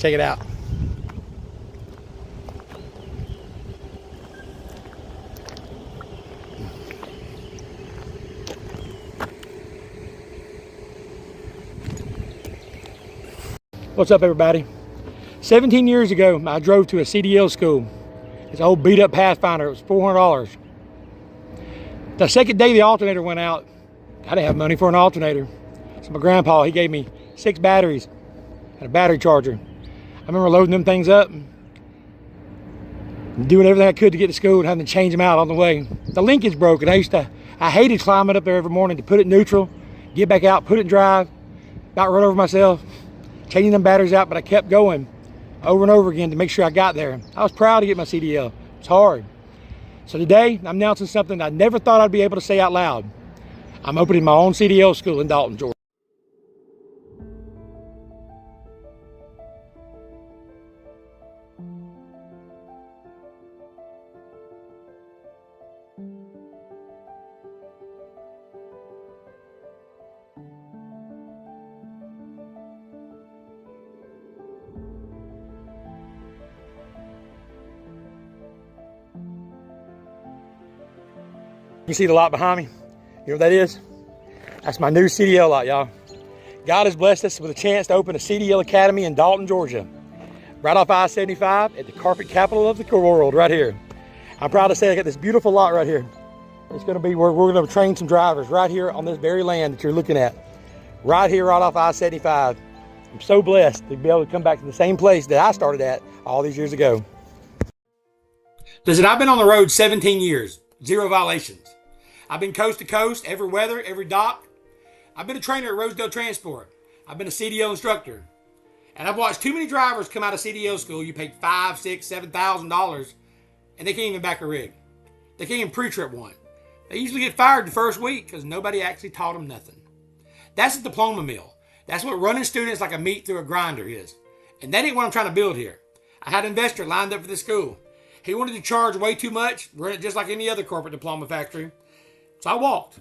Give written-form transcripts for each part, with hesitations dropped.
Check it out. What's up, everybody? 17 years ago, I drove to a CDL school. It's an old beat up Pathfinder. It was $400. The second day the alternator went out, I didn't have money for an alternator. So my grandpa, he gave me 6 batteries and a battery charger. I remember loading them things up and doing everything I could to get to school and having to change them out on the way. The linkage broke, and I hated climbing up there every morning to put it neutral, get back out, put it in drive, about run over myself, changing them batteries out, but I kept going over and over again to make sure I got there. I was proud to get my CDL. It's hard. So today, I'm announcing something I never thought I'd be able to say out loud. I'm opening my own CDL school in Dalton, Georgia. You see the lot behind me? You know what that is? That's my new CDL lot, y'all. God has blessed us with a chance to open a CDL Academy in Dalton, Georgia. Right off I-75 at the carpet capital of the world, right here. I'm proud to say I got this beautiful lot right here. It's gonna be where we're gonna train some drivers right here on this very land that you're looking at. Right here, right off I-75. I'm so blessed to be able to come back to the same place that I started at all these years ago. Listen, I've been on the road 17 years, 0 violations. I've been coast to coast, every weather, every dock. I've been a trainer at Rosedale Transport. I've been a CDL instructor. And I've watched too many drivers come out of CDL school. You paid $5,000, $6,000, $7,000, and they can't even back a rig. They can't even pre-trip one. They usually get fired the first week because nobody actually taught them nothing. That's a diploma mill. That's what running students like a meat through a grinder is. And that ain't what I'm trying to build here. I had an investor lined up for this school. He wanted to charge way too much, run it just like any other corporate diploma factory. So I walked.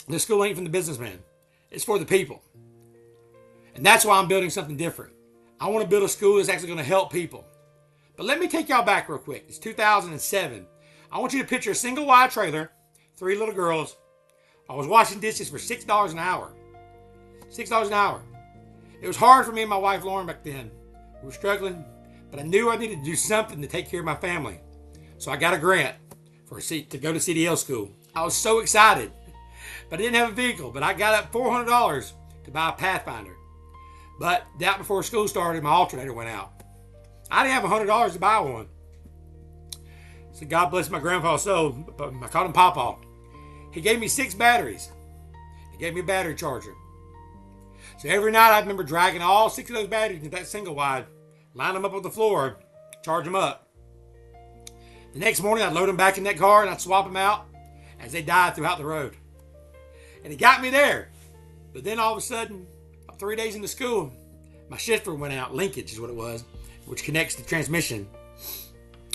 This school ain't from the businessman. It's for the people. And that's why I'm building something different. I want to build a school that's actually going to help people. But let me take y'all back real quick. It's 2007. I want you to picture a single wide trailer, 3 little girls. I was washing dishes for $6 an hour. $6 an hour. It was hard for me and my wife Lauren back then. We were struggling, but I knew I needed to do something to take care of my family. So I got a grant to go to CDL school. I was so excited, but I didn't have a vehicle, but I got up $400 to buy a Pathfinder. But that before school started, my alternator went out. I didn't have $100 to buy one. So God bless my grandpa's soul. I called him Pawpaw. He gave me 6 batteries. He gave me a battery charger. So every night I remember dragging all 6 of those batteries into that single wide, line them up on the floor, charge them up. The next morning I'd load them back in that car and I'd swap them out as they died throughout the road. And he got me there. But then all of a sudden, about 3 days into school, my shifter went out. Linkage is what it was, which connects the transmission.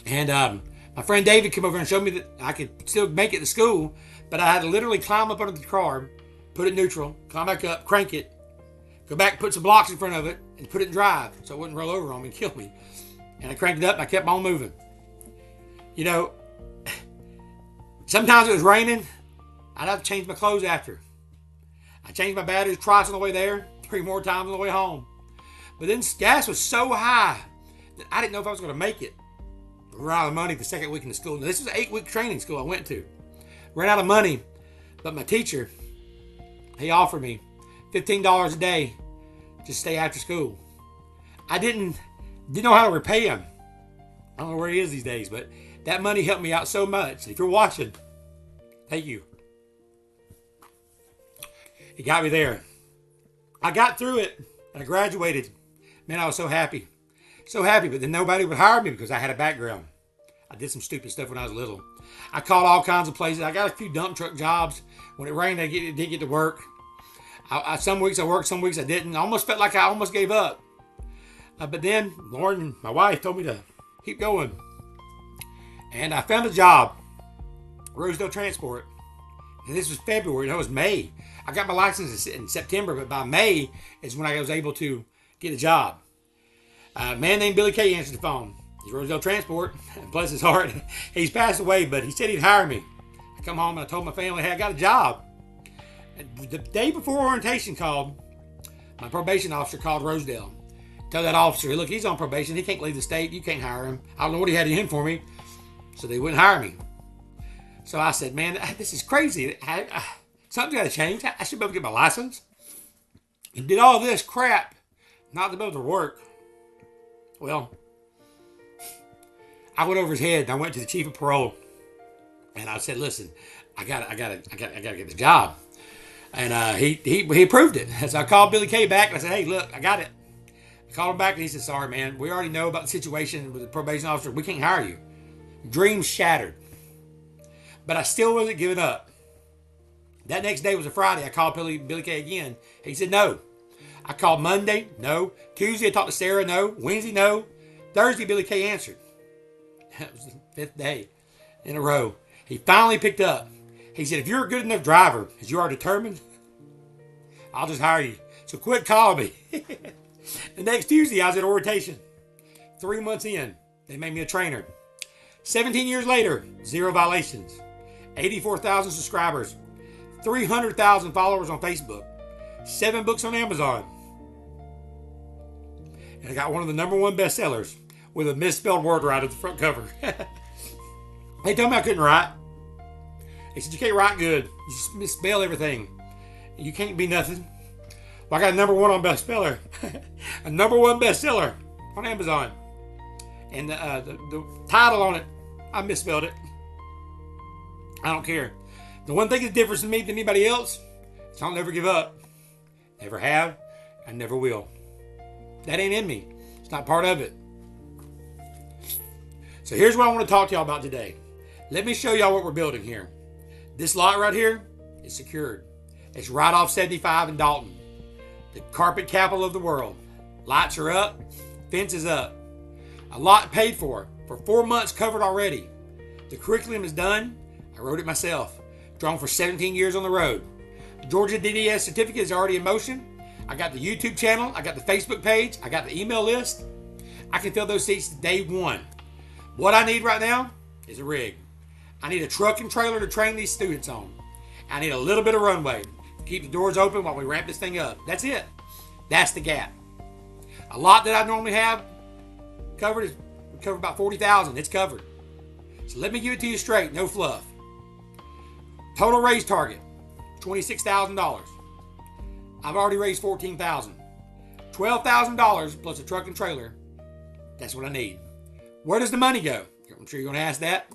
And my friend David came over and showed me that I could still make it to school, but I had to literally climb up under the car, put it neutral, climb back up, crank it, go back, put some blocks in front of it, and put it in drive so it wouldn't roll over on me and kill me. And I cranked it up and I kept on moving. You know, sometimes it was raining. I'd have to change my clothes after. I changed my batteries twice on the way there, 3 more times on the way home. But then gas was so high that I didn't know if I was going to make it. Ran out of money the second week in the school. Now, this was an 8-week training school I went to. Ran out of money, but my teacher, he offered me $15 a day to stay after school. I didn't know how to repay him. I don't know where he is these days, but that money helped me out so much. If you're watching, thank you. It got me there. I got through it and I graduated. Man, I was so happy. So happy, but then nobody would hire me because I had a background. I did some stupid stuff when I was little. I called all kinds of places. I got a few dump truck jobs. When it rained, I didn't get to work. Some weeks I worked, some weeks I didn't. I almost felt like I almost gave up. But then Lauren, my wife, told me to keep going. And I found a job, Rosedale Transport. And this was February, no, it was May. I got my license in September, but by May is when I was able to get a job. A man named Billy K answered the phone. He's Rosedale Transport. Bless his heart. He's passed away, but he said he'd hire me. I come home and I told my family, hey, I got a job. And the day before orientation called, my probation officer called Rosedale. Tell that officer, look, he's on probation. He can't leave the state. You can't hire him. I don't know what he had in for me. So they wouldn't hire me. So I said, man, this is crazy. Something's got to change. I should be able to get my license. And did all this crap not to be able to work. Well, I went over his head and I went to the chief of parole. And I said, listen, I gotta get the job. And he approved it. So I called Billy K back and I said, hey, look, I got it. I called him back and he said, sorry, man, we already know about the situation with the probation officer. We can't hire you. Dreams shattered. But I still wasn't giving up. That next day was a Friday. I called Billy K again. He said, no. I called Monday, no. Tuesday, I talked to Sarah, no. Wednesday, no. Thursday, Billy K answered. That was the 5th day in a row. He finally picked up. He said, if you're a good enough driver, as you are determined, I'll just hire you. So quit calling me. The next Tuesday, I was at orientation. 3 months in, they made me a trainer. 17 years later, 0 violations. 84,000 subscribers. 300,000 followers on Facebook. 7 books on Amazon. And I got one of the #1 bestsellers with a misspelled word right at the front cover. They told me I couldn't write. They said, you can't write good. You just misspell everything. You can't be nothing. Well, I got a #1 on bestseller. A #1 bestseller on Amazon. And the title on it, I misspelled it. I don't care. The one thing that's different than me than anybody else is I'll never give up. Never have. I never will. That ain't in me. It's not part of it. So here's what I want to talk to y'all about today. Let me show y'all what we're building here. This lot right here is secured. It's right off 75 in Dalton. The carpet capital of the world. Lights are up. Fence is up. A lot paid for 4 months covered already. The curriculum is done. I wrote it myself. Drawn for 17 years on the road. The Georgia DDS certificate is already in motion. I got the YouTube channel. I got the Facebook page. I got the email list. I can fill those seats day one. What I need right now is a rig. I need a truck and trailer to train these students on. I need a little bit of runway to keep the doors open while we ramp this thing up. That's it. That's the gap. A lot that I normally have covered is covered about 40,000. It's covered. So let me give it to you straight, no fluff. Total raise target, $26,000. I've already raised $14,000. $12,000 plus a truck and trailer. That's what I need. Where does the money go? I'm sure you're going to ask that.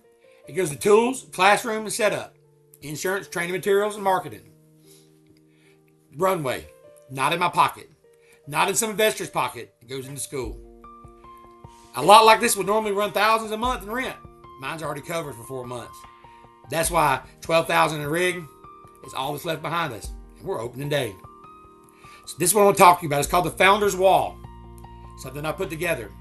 It goes to tools, classroom, and setup. Insurance, training materials, and marketing. Runway, not in my pocket. Not in some investor's pocket. It goes into school. A lot like this would normally run thousands a month in rent. Mine's already covered for 4 months. That's why $12,000 in a rig is all that's left behind us. And we're opening day. So this is what I want to talk to you about. It's called the Founder's Wall. Something I put together.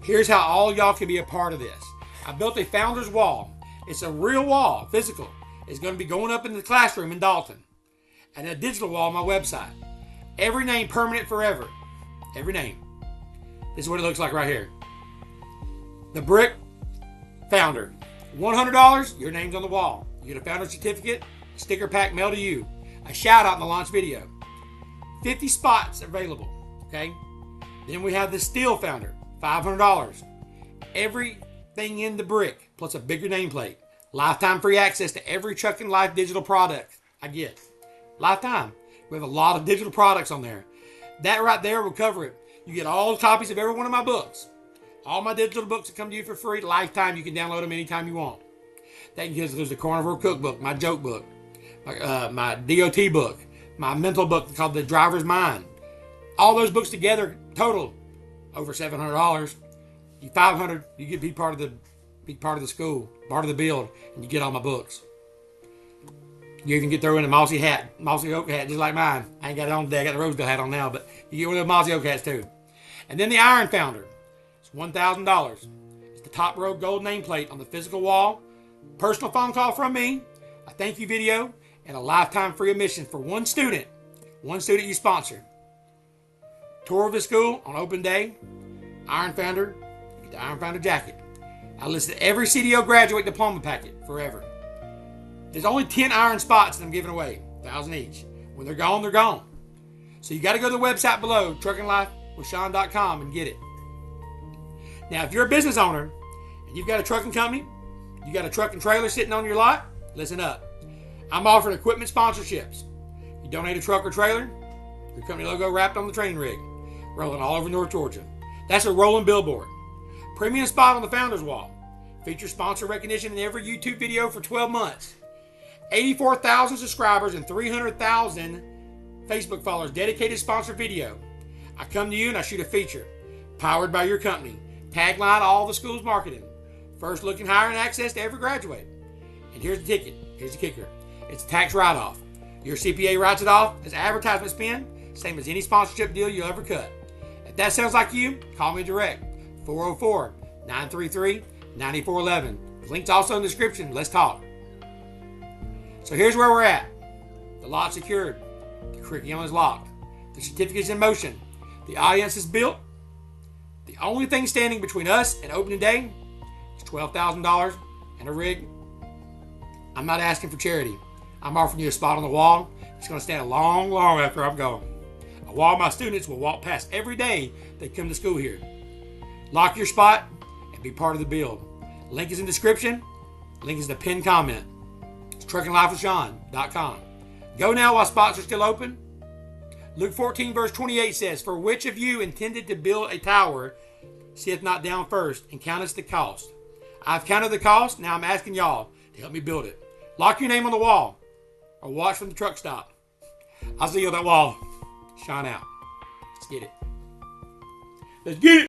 Here's how all y'all can be a part of this. I built a Founder's Wall. It's a real wall, physical. It's going to be going up in the classroom in Dalton. And a digital wall on my website. Every name permanent forever. Every name. This is what it looks like right here. The Brick Founder. $100, your name's on the wall. You get a founder certificate, a sticker pack mailed to you, a shout out in the launch video. 50 spots available, okay? Then we have the Steel Founder, $500. Everything in the brick, plus a bigger nameplate. Lifetime free access to every Trucking Life digital product I get. Lifetime. We have a lot of digital products on there. That right there will cover it. You get all the copies of every one of my books. All my digital books that come to you for free, lifetime. You can download them anytime you want. That includes the Carnivore Cookbook, my joke book, my DOT book, my mental book called The Driver's Mind. All those books together, total over $700. You $500, you get be part of the school, part of the build, and you get all my books. You even get thrown in a mossy oak hat, just like mine. I ain't got it on today. I got the Rosedale hat on now, but you get one of the mossy oak hats too. And then the Iron Founder. It's $1,000. It's the top row gold nameplate on the physical wall. Personal phone call from me, a thank you video, and a lifetime free admission for one student. One student you sponsor. Tour of the school on open day. Iron Founder, you get the Iron Founder jacket. I listed every CDL graduate diploma packet forever. There's only 10 iron spots that I'm giving away, 1,000 each. When they're gone, they're gone. So you got to go to the website below, truckinglifewithshawn.com, and get it. Now, if you're a business owner and you've got a trucking company, you got a truck and trailer sitting on your lot, listen up. I'm offering equipment sponsorships. You donate a truck or trailer, your company logo wrapped on the training rig, rolling all over North Georgia. That's a rolling billboard. Premium spot on the Founders Wall. Feature sponsor recognition in every YouTube video for 12 months. 84,000 subscribers and 300,000 Facebook followers. Dedicated sponsored video. I come to you and I shoot a feature. Powered by your company. Tagline all the school's marketing. First look and hire and access to every graduate. And here's the ticket. Here's the kicker. It's a tax write-off. Your CPA writes it off as advertisement spend. Same as any sponsorship deal you'll ever cut. If that sounds like you, call me direct. 404-933-9411. The link's also in the description. Let's talk. So here's where we're at. The lot's secured. The curriculum is locked. The certificate is in motion. The audience is built. The only thing standing between us and opening day is $12,000 and a rig. I'm not asking for charity. I'm offering you a spot on the wall. It's going to stand long, long after I'm gone. A wall my students will walk past every day they come to school here. Lock your spot and be part of the build. Link is in the description. Link is in the pinned comment. It's truckinglifewithshawn.com. Go now while spots are still open. Luke 14 verse 28 says, "For which of you intended to build a tower, sitteth not down first, and counteth the cost? I've counted the cost, now I'm asking y'all to help me build it." Lock your name on the wall, or watch from the truck stop. I'll see you on that wall. Shawn out. Let's get it. Let's get it.